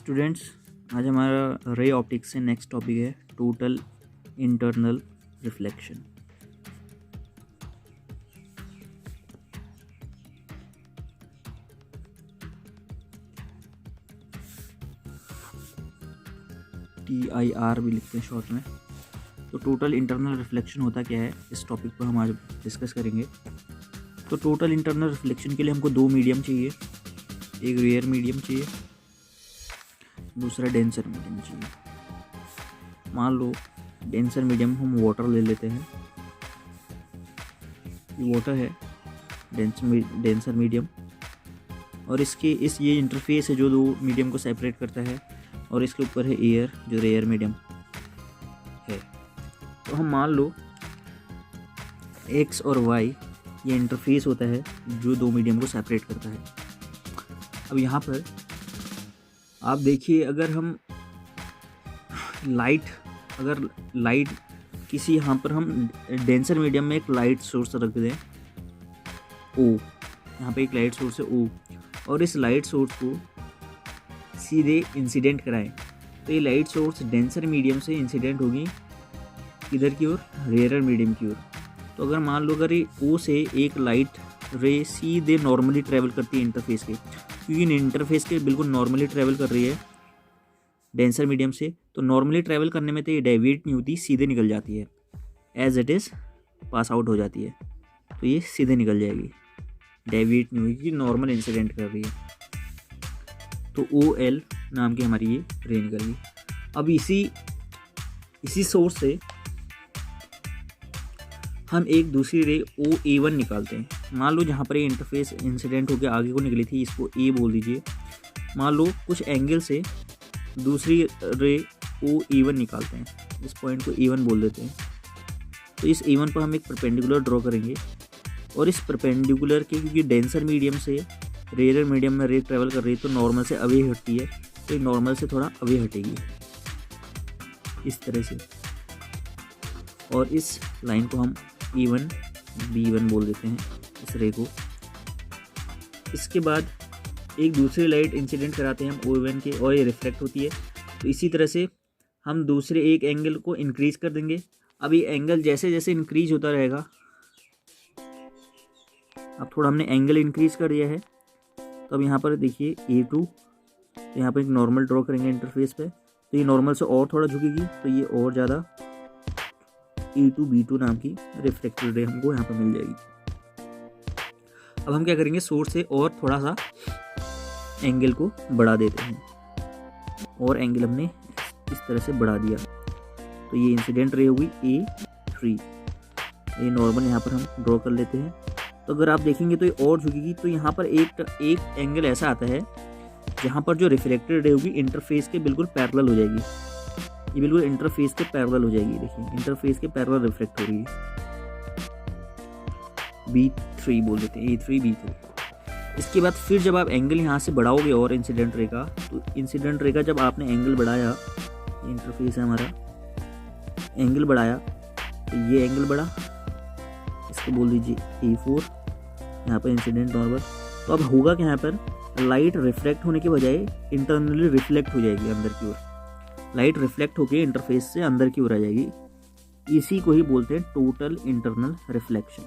Students, आज हमारा ray optics से नेक्स्ट टॉपिक है टोटल इंटरनल रिफ्लेक्शन। TIR भी लिखते हैं शॉर्ट में। तो टोटल इंटरनल रिफ्लेक्शन होता क्या है, इस टॉपिक पर हम आज डिस्कस करेंगे। तो टोटल इंटरनल रिफ्लेक्शन के लिए हमको दो मीडियम चाहिए, एक रेयर मीडियम चाहिए, दूसरा डेंसर मीडियम चाहिए। मान लो डेंसर मीडियम हम वाटर ले लेते हैं, ये वाटर है डेंसर मीडियम, और इसके ये इंटरफेस है जो दो मीडियम को सेपरेट करता है, और इसके ऊपर है एयर जो रेयर मीडियम है। तो हम मान लो एक्स और वाई ये इंटरफेस होता है जो दो मीडियम को सेपरेट करता है। अब यहाँ पर आप देखिए, अगर हम लाइट किसी यहाँ पर हम डेंसर मीडियम में एक लाइट सोर्स रख दें ओ, यहाँ पे एक लाइट सोर्स है ओ, और इस लाइट सोर्स को सीधे इंसिडेंट कराएं, तो ये लाइट सोर्स डेंसर मीडियम से इंसिडेंट होगी किधर की ओर, रेयर मीडियम की ओर। तो अगर मान लो अगर ओ से एक लाइट रे सीधे नॉर्मली ट्रैवल करती है इंटरफेस के, क्योंकि इंटरफेस के बिल्कुल नॉर्मली ट्रैवल कर रही है डेंसर मीडियम से, तो नॉर्मली ट्रैवल करने में तो ये डेविएट नहीं होती, सीधे निकल जाती है, as it is pass out हो जाती है। तो ये सीधे निकल जाएगी, डेविएट नहीं होगी, नॉर्मल इंसिडेंट कर रही है। तो OL नाम की हमारी ये रे निकल गई। अब इसी सोर्स से हम एक दूसरी रे OA1 निकालते हैं। मान लो जहाँ पर ये इंटरफेस इंसिडेंट होकर आगे को निकली थी, इसको A बोल दीजिए। मान लो कुछ एंगल से दूसरी रे OA1 निकालते हैं, इस पॉइंट को A1 बोल देते हैं। तो इस A1 पर हम एक परपेंडिकुलर ड्रॉ करेंगे, और इस परपेंडिकुलर के क्योंकि डेंसर मीडियम से रेयर मीडियम में रे ट्रैवल कर रही है तो नॉर्मल से अवे हटती है, तो ये नॉर्मल से थोड़ा अवे हटेगी इस तरह से, और इस लाइन को हम E1 B1 बोल देते हैं, इस रे को। इसके बाद एक दूसरी लाइट इंसिडेंट कराते हैं हम OA1 के, और ये रिफ्लेक्ट होती है। तो इसी तरह से हम दूसरे एक एंगल को इंक्रीज कर देंगे। अब ये एंगल जैसे जैसे इंक्रीज होता रहेगा, अब थोड़ा हमने एंगल इंक्रीज कर दिया है, तो अब यहाँ पर देखिए A2, तो यहाँ पर एक नॉर्मल ड्रॉ करेंगे इंटरफेस पे, तो ये नॉर्मल से और थोड़ा झुकेगी, तो ये और ज़्यादा E2 B2 नाम की रिफ्लेक्टेड रे हमको यहाँ पर मिल जाएगी। अब हम क्या करेंगे, सोर्स से और थोड़ा सा एंगल को बढ़ा देते हैं, और एंगल हमने इस तरह से बढ़ा दिया, तो ये इंसिडेंट रे हुई A3। ये नॉर्मल यहाँ पर हम ड्रॉ कर लेते हैं। तो अगर आप देखेंगे तो ये और झुकेगी, तो यहाँ पर एक एंगल ऐसा आता है जहाँ पर जो रिफ्लेक्टेड रे होगी इंटरफेस के बिल्कुल पैरेलल हो जाएगी, ये बिल्कुल इंटरफेस के पैरेलल हो जाएगी। देखिए इंटरफेस के पैरेलल रिफ्लेक्ट हो रही है, B3 बोल देते हैं, A3 B3। इसके बाद फिर जब आप एंगल यहाँ से बढ़ाओगे और इंसिडेंट रे का, तो इंसिडेंट रे का जब आपने एंगल बढ़ाया, इंटरफेस है हमारा, एंगल बढ़ाया, तो ये एंगल बढ़ा, इसको बोल दीजिए A4, यहाँ पर इंसिडेंट नॉर्मल। तो अब होगा क्या, यहाँ पर लाइट रिफ्लेक्ट होने के बजाय इंटरनली रिफ्लेक्ट हो जाएगी अंदर की ओर, लाइट रिफ्लेक्ट होकर इंटरफेस से अंदर की ओर आ जाएगी। इसी को ही बोलते हैं टोटल इंटरनल रिफ्लेक्शन।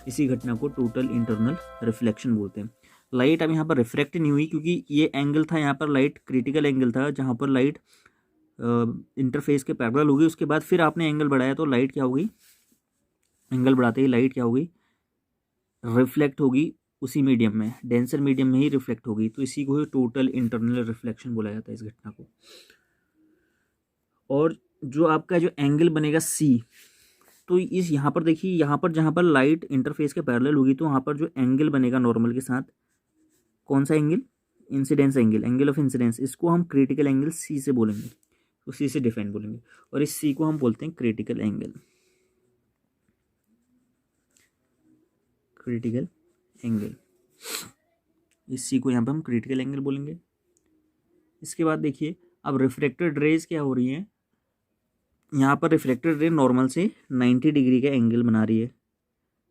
इसी घटना को टोटल इंटरनल रिफ्लेक्शन बोलते हैं। लाइट अब यहाँ पर रिफ्लेक्ट नहीं हुई, क्योंकि ये एंगल था यहाँ पर, लाइट क्रिटिकल एंगल था जहाँ पर लाइट इंटरफेस के पैरेलल होगी। उसके बाद फिर आपने एंगल बढ़ाया, तो लाइट क्या होगी, एंगल बढ़ाते ही लाइट क्या होगी, रिफ्लेक्ट होगी उसी मीडियम में, डेंसर मीडियम में ही रिफ्लेक्ट होगी। तो इसी को ही टोटल इंटरनल रिफ्लेक्शन बोला जाता है, इस घटना को। और जो आपका जो एंगल बनेगा C, तो इस यहाँ पर देखिए, यहाँ पर जहाँ पर लाइट इंटरफेस के पैरेलल होगी, तो वहाँ पर जो एंगल बनेगा नॉर्मल के साथ, कौन सा angle, incidence angle, angle of incidence, इसको हम क्रिटिकल एंगल C से बोलेंगे, तो C से डिफाइन बोलेंगे, और इस C को हम बोलते हैं क्रिटिकल एंगल, क्रिटिकल एंगल। इस C को यहाँ पर हम क्रिटिकल एंगल बोलेंगे। इसके बाद देखिए, अब रिफ्लेक्टेड रेज क्या हो रही हैं, यहाँ पर रिफ्लेक्टेड रे नॉर्मल से 90 डिग्री का एंगल बना रही है।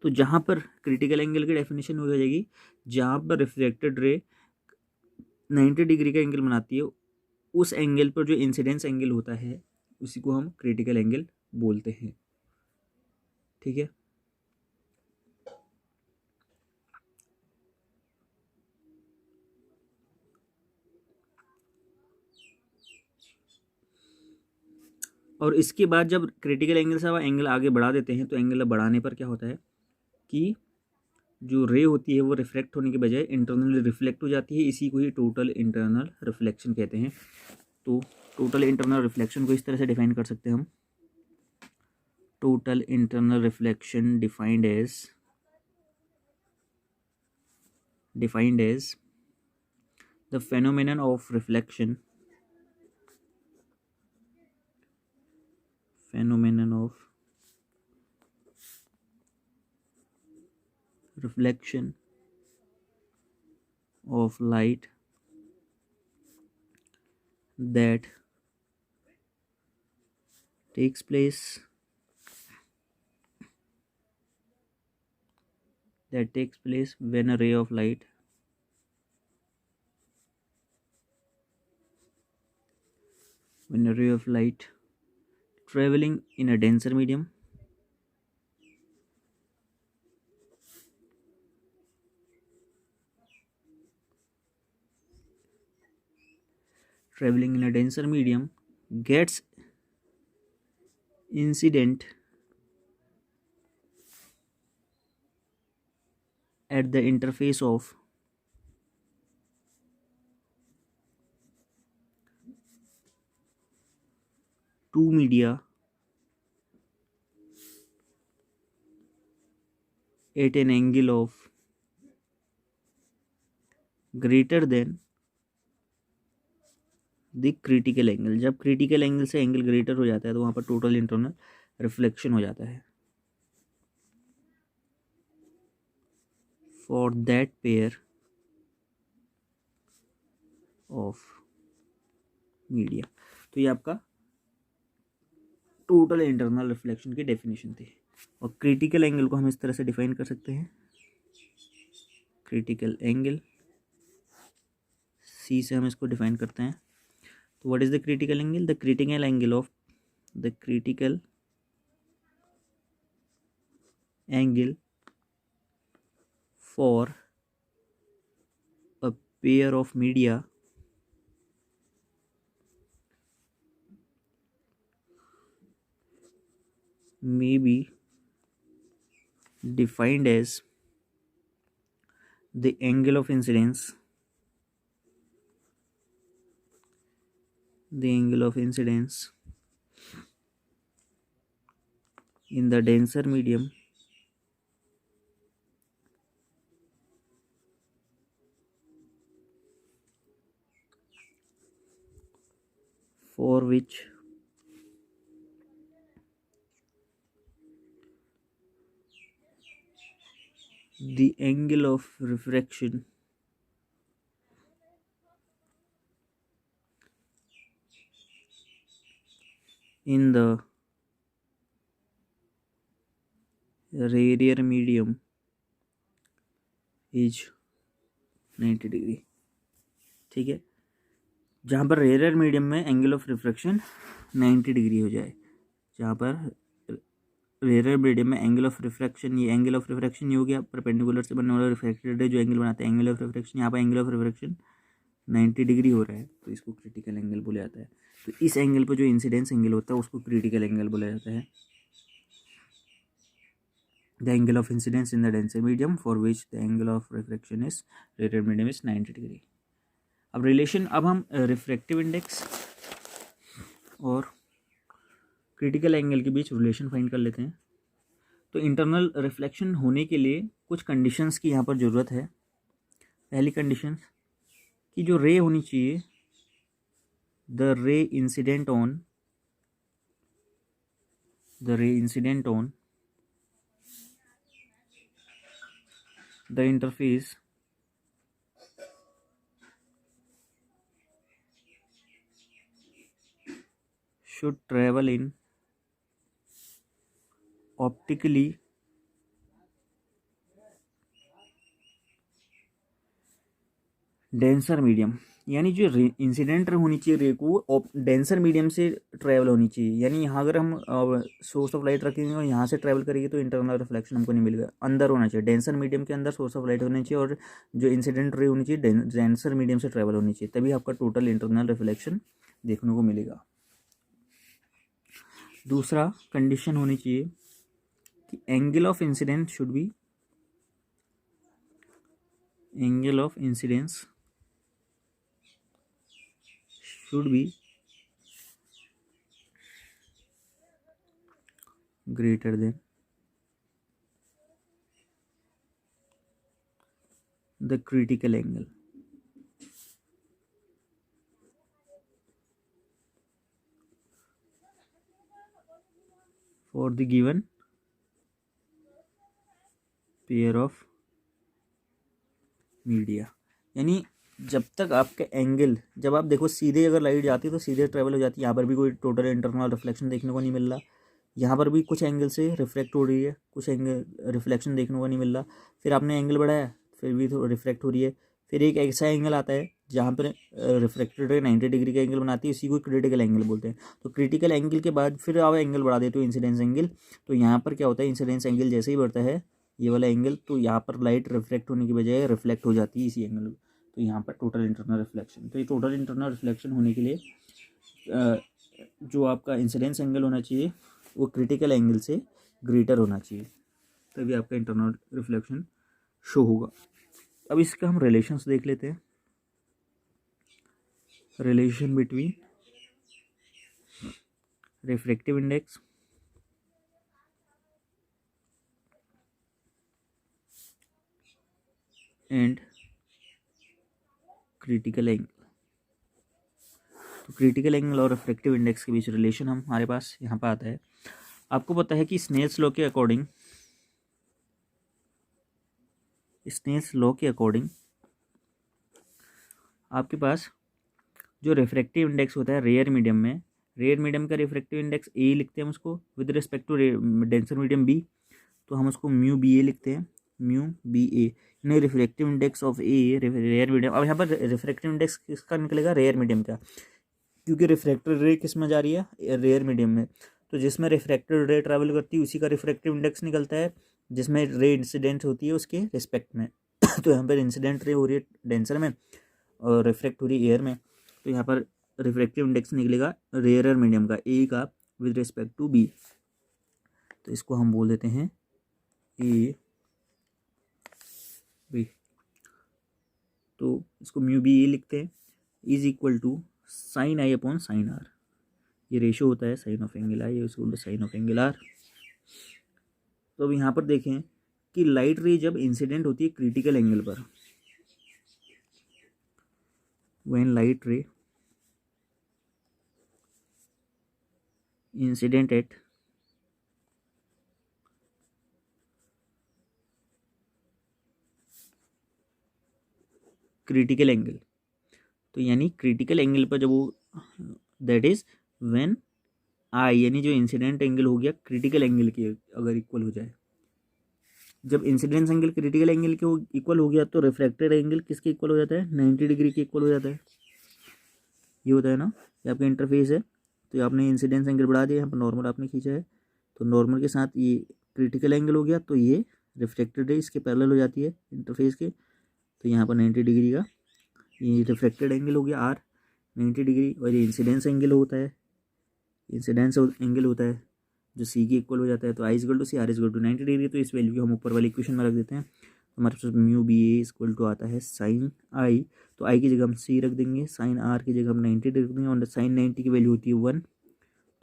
तो जहाँ पर क्रिटिकल एंगल की डेफिनेशन हो जाएगी, जहाँ पर रिफ्लेक्टेड रे 90 डिग्री का एंगल बनाती है, उस एंगल पर जो इंसिडेंस एंगल होता है उसी को हम क्रिटिकल एंगल बोलते हैं। ठीक है, और इसके बाद जब क्रिटिकल एंगल से आप एंगल आगे बढ़ा देते हैं तो एंगल बढ़ाने पर क्या होता है कि जो रे होती है वो रिफ्लेक्ट होने के बजाय इंटरनल रिफ्लेक्ट हो जाती है। इसी को ही टोटल इंटरनल रिफ्लेक्शन कहते हैं। तो टोटल इंटरनल रिफ्लेक्शन को इस तरह से डिफाइन कर सकते हैं हम। Total internal reflection defined as the phenomenon of reflection of light that takes place when a ray of light traveling in a denser medium gets incident at the interface of two media at an angle of greater than the critical angle. जब critical angle से angle greater हो जाता है तो वहाँ पर total internal reflection हो जाता है for that pair of media. तो ये आपका टोटल इंटरनल रिफ्लेक्शन की डेफिनेशन थी। और क्रिटिकल एंगल को हम इस तरह से डिफाइन कर सकते हैं, क्रिटिकल एंगल सी से हम इसको डिफाइन करते हैं। तो what is the critical angle? The critical angle for a pair of media may be defined as the angle of incidence in the denser medium for which the angle of refraction in the rarer medium is 90 degree. ठीक है, जहाँ पर rare medium में angle of refraction 90 degree हो जाए, जहाँ पर rare medium में एंगल ऑफ रिफ्रैक्शन, ये एंगल ऑफ रिफ्रैक्शन ये हो गया परपेंडिकुलर से बनने वाला रिफ्रैक्टेड जो एंगल बनाता है एंगल ऑफ रिफ्रैक्शन, यहाँ पर एंगल ऑफ रिफ्रैक्शन 90 डिग्री हो रहा है तो इसको क्रिटिकल एंगल बोला जाता है। तो इस एंगल पर जो इंसिडेंस एंगल होता है उसको क्रिटिकल एंगल बोला जाता है। The angle of incidence in the denser medium for which the angle of refraction is rare medium is 90 degree. अब रिलेशन, अब हम रिफ्रैक्टिव इंडेक्स और क्रिटिकल एंगल के बीच रिलेशन फाइंड कर लेते हैं। तो इंटरनल रिफ्लेक्शन होने के लिए कुछ कंडीशंस की यहाँ पर ज़रूरत है। पहली कंडीशन कि जो रे होनी चाहिए, the ray incident on the interface should travel in optically denser medium। यानी जो इंसिडेंट रे होनी चाहिए रे को डेंसर मीडियम से ट्रैवल होनी चाहिए। यानी यहाँ अगर हम सोर्स ऑफ लाइट रखेंगे और यहाँ से ट्रैवल करेंगे तो इंटरनल रिफ्लेक्शन हमको नहीं मिलेगा। अंदर होना चाहिए, डेंसर मीडियम के अंदर सोर्स ऑफ लाइट होनी चाहिए और जो इंसिडेंट रे होनी चाहिए डेंसर मीडियम से ट्रैवल होनी चाहिए, तभी आपका टोटल इंटरनल रिफ्लेक्शन देखने को मिलेगा। दूसरा कंडीशन होनी चाहिए कि angle of incidence should be, angle of incidence should be greater than the critical angle for the given pair of media। यानी जब तक आपका एंगल, जब आप देखो सीधे अगर लाइट जाती है तो सीधे ट्रेवल हो जाती है, यहाँ पर भी कोई टोटल इंटरनल रिफ्लेक्शन देखने को नहीं मिल रहा, यहाँ पर भी कुछ एंगल से रिफ्लेक्ट हो रही है, कुछ एंगल रिफ्लेक्शन देखने को नहीं मिल रहा। फिर आपने एंगल बढ़ाया फिर भी तो रिफ्लेक्ट हो रही है। फिर एक ऐसा एंगल आता है जहाँ पर रिफ्लेक्टेड रे 90 डिग्री का एंगल बनाती है, इसी को क्रिटिकल एंगल बोलते हैं। तो क्रिटिकल एंगल के बाद फिर आप एंगल बढ़ा देते हो इंसिडेंस एंगल, तो यहाँ पर क्या होता है, इंसिडेंस एंगल जैसे ही बढ़ता है ये वाला एंगल, तो यहाँ पर लाइट रिफ्लेक्ट होने की बजाय रिफ्लेक्ट हो जाती है इसी एंगल में, तो यहाँ पर टोटल इंटरनल रिफ्लेक्शन। तो ये टोटल इंटरनल रिफ्लेक्शन होने के लिए जो आपका इंसिडेंस एंगल होना चाहिए वो क्रिटिकल एंगल से ग्रेटर होना चाहिए, तभी आपका इंटरनल रिफ्लेक्शन शो होगा। अब इसका हम रिलेशंस देख लेते हैं। Relation between refractive index and critical angle. तो क्रिटिकल एंगल और रिफ्रैक्टिव इंडेक्स के बीच रिलेशन हमारे पास यहाँ पर आता है। आपको पता है कि स्नेल्स लॉ के अकॉर्डिंग, स्नेल्स लॉ के अकॉर्डिंग आपके पास जो रिफ्रैक्टिव इंडेक्स होता है रेयर मीडियम में, रेयर मीडियम का रिफ्रैक्टिव इंडेक्स ए लिखते हैं हम उसको, with respect to denser medium b तो हम उसको म्यू बी ए लिखते हैं, म्यू बी ए। नहीं, refractive index of a rare medium. अब यहाँ पर रिफ्रैक्टिव इंडेक्स किसका निकलेगा, रेयर मीडियम का, क्योंकि रिफ्रैक्टेड रे किस में जा रही है, रेयर मीडियम में। तो जिसमें रिफ्रैक्टेड रे ट्रैवल करती है उसी का रिफ्रैक्टिव इंडेक्स निकलता है, जिसमें रे इंसिडेंट होती है उसके रिस्पेक्ट में। तो यहाँ पर इंसिडेंट रे हो रही है डेंसर में और रिफ्रैक्ट हो रही है एयर में, तो यहाँ पर रिफ्रैक्टिव इंडेक्स निकलेगा रेयर मीडियम का ए का विद रिस्पेक्ट टू बी। तो इसको हम बोल देते हैं ए बी, तो इसको म्यू बी ए लिखते हैं, is equal to sine i upon sine r. ये रेशो होता है sine of angle i equal to sine of angle r. तो अब यहाँ पर देखें कि लाइट रे जब इंसिडेंट होती है क्रिटिकल एंगल पर, when light ray incident at critical angle, तो यानी क्रिटिकल एंगल पर जब वो, दैट इज व्हेन आई, यानी जो इंसिडेंट एंगल हो गया क्रिटिकल एंगल के अगर इक्वल हो जाए, जब इंसिडेंस एंगल क्रिटिकल एंगल के इक्वल हो गया तो रिफ्रैक्टेड एंगल किसके इक्वल हो जाता है, 90 डिग्री के इक्वल हो जाता है। ये होता है ना, ये आपका इंटरफेस है, तो आपने इंसिडेंस एंगल बढ़ा दिया, यहाँ पर नॉर्मल आपने खींचा है, तो नॉर्मल के साथ ये क्रिटिकल एंगल हो गया, तो ये रिफ्लेक्टेड है इसके पैरेलल हो जाती है इंटरफेस के, तो यहाँ पर 90 डिग्री का ये रिफ्लेक्टेड एंगल हो गया आर 90 डिग्री, और ये इंसिडेंस एंगल होता है, इंसिडेंस एंगल होता है जो सी के इक्वल हो जाता है। तो I equal to C, R equal to 90 degree. तो इस वैल्यू को हम ऊपर वाली इक्वेशन में रख देते हैं, तो हमारे पास mu B A equal to आता है साइन आई, तो आई की जगह हम सी रख देंगे, साइन आर की जगह हम 90 रख देंगे, और साइन 90 की वैल्यू होती है 1,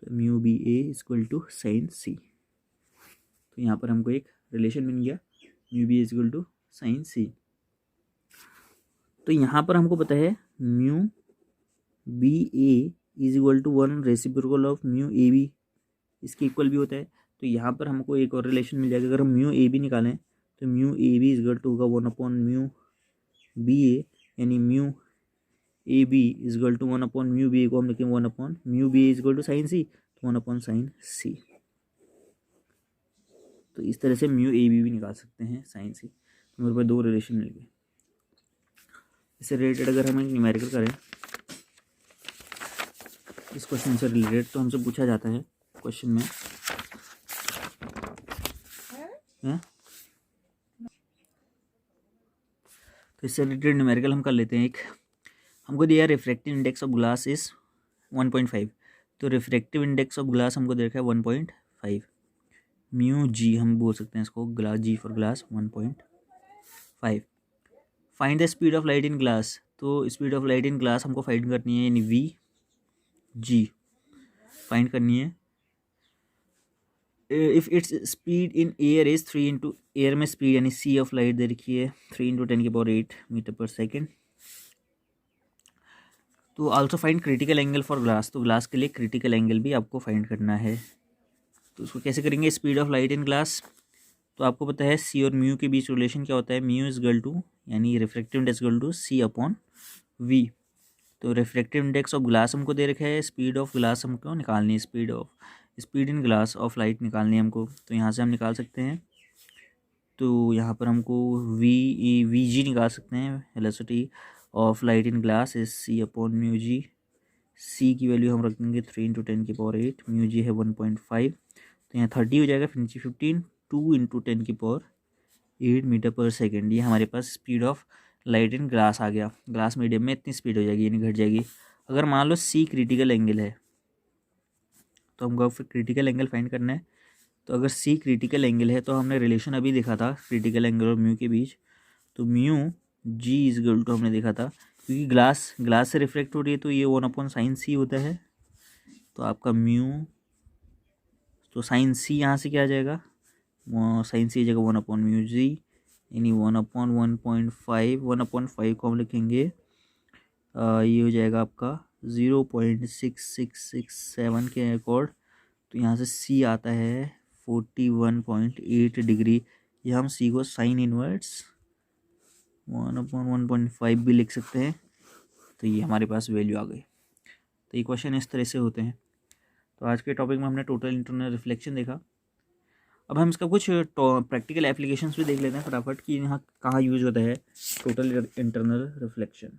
तो mu B A equal to sine C. तो यहाँ पर हमको एक रिलेशन मिल गया, mu B equal to sine C. तो यहाँ पर हमको पता है mu B A is equal to 1 reciprocal of mu A B, इसके इक्वल भी होता है। तो यहाँ पर हमको एक और रिलेशन मिल जाएगा, अगर हम म्यू ए बी निकालें तो mu A B is equal to होगा 1 अपॉन म्यू बी ए, यानी mu A B is equal to 1 upon mu B A को हम लिखेंगे 1 upon mu B A is equal to sine C, तो 1 upon sine C. तो इस तरह से म्यू ए बी भी निकाल सकते हैं साइन सी। तो मेरे पास दो रिलेशन मिल गए। इससे रिलेटेड अगर हम एक न्यूमेरिकल करें इस क्वेश्चन से रिलेटेड, तो हमसे पूछा जाता है क्वेश्चन में है? तो इससे रिलेटेड न्यूमेरिकल हम कर लेते हैं। एक हमको दिया refractive index of glass is 1.5, तो रिफ्रैक्टिव इंडेक्स ऑफ ग्लास हमको दे रखा है 1.5, म्यू जी हम बोल सकते हैं इसको, glass G for glass 1.5। Find the speed of light in glass, तो speed of light in glass हमको फाइंड करनी है, यानी वी जी फाइंड करनी है। If it's speed in air is 3 into, air में स्पीड यानी सी ऑफ लाइट दे रखी है 3 × 10⁸ मीटर पर सेकेंड। तो also find critical angle for glass, तो ग्लास के लिए क्रिटिकल एंगल भी आपको फाइंड करना है। तो उसको कैसे करेंगे, speed of light in glass, तो आपको पता है सी और म्यू के बीच रिलेशन क्या होता है, म्यू इज इक्वल टू यानी refractive index equal to c upon v. तो रिफ्रैक्टिव इंडेक्स ऑफ ग्लास हमको दे रखा है, स्पीड ऑफ ग्लास हमको निकालनी है, speed in glass of light निकालनी है हमको। तो यहाँ से हम निकाल सकते हैं, तो यहाँ पर हमको वी जी निकाल सकते हैं, velocity of light in glass is C upon mu G. C की वैल्यू हम रख देंगे 3 × 10⁸, म्यू जी है 1.5, तो यहाँ 30 हो जाएगा, फिर नीचे 15, 2 × 10⁸ मीटर पर सेकेंड। ये हमारे पास speed of light in glass आ गया। ग्लास मीडियम में इतनी स्पीड हो जाएगी यानी घट जाएगी। अगर मान लो सी क्रिटिकल एंगल है, तो हमको फिर क्रिटिकल एंगल फाइंड करना है। तो अगर सी क्रिटिकल एंगल है, तो हमने रिलेशन अभी देखा था क्रिटिकल एंगल और म्यू के बीच, तो mu g is equal to हमने देखा था, क्योंकि ग्लास से रिफ्लेक्ट हो रही है, तो ये 1/sin c होता है। तो आपका म्यू, तो साइन सी यहाँ से क्या आ जाएगा, साइन सी जगह 1/म्यू जी, यानी 1/1.5, 1/5 को हम लिखेंगे, ये हो जाएगा आपका 0.6667 के अकॉर्ड। तो यहाँ से सी आता है 41.8 डिग्री, ये हम सी को साइन इनवर्स 1/1.5 भी लिख सकते हैं। तो ये हमारे पास वैल्यू आ गई। तो ये क्वेश्चन इस तरह से होते हैं। तो आज के टॉपिक में हमने टोटल इंटरनल रिफ्लेक्शन देखा। अब हम इसका कुछ प्रैक्टिकल एप्लीकेशंस भी देख लेते हैं फटाफट कि यहाँ कहाँ यूज होता है total internal reflection.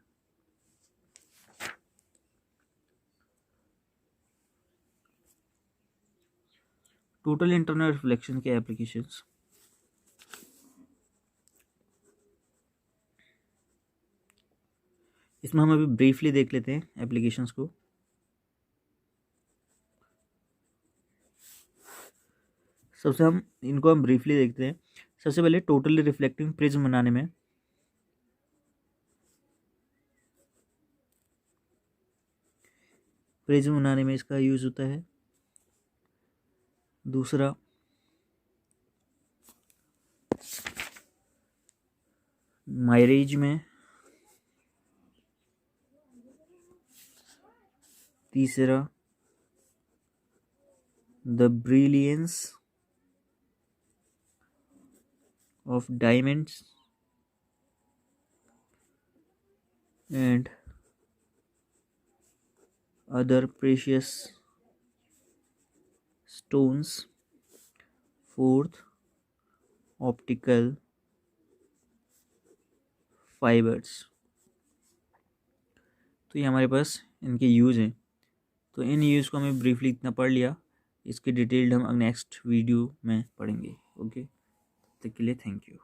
Total internal reflection के एप्लीकेशंस, इसमें हम अभी ब्रीफली देख लेते हैं एप्लीकेशंस को। सबसे हम ब्रीफली देखते हैं। सबसे पहले टोटली रिफ्लेक्टिंग प्रिज्म बनाने में इसका यूज होता है। दूसरा मायरेज में। तीसरा the brilliance of diamonds and other precious stones. Fourth optical fibres. तो ये हमारे पास इनके यूज़ हैं। तो इन यूज़ को हमें ब्रीफली इतना पढ़ लिया, इसकी डिटेल्ड हम नेक्स्ट वीडियो में पढ़ेंगे। ओके, तब तक के लिए थैंक यू।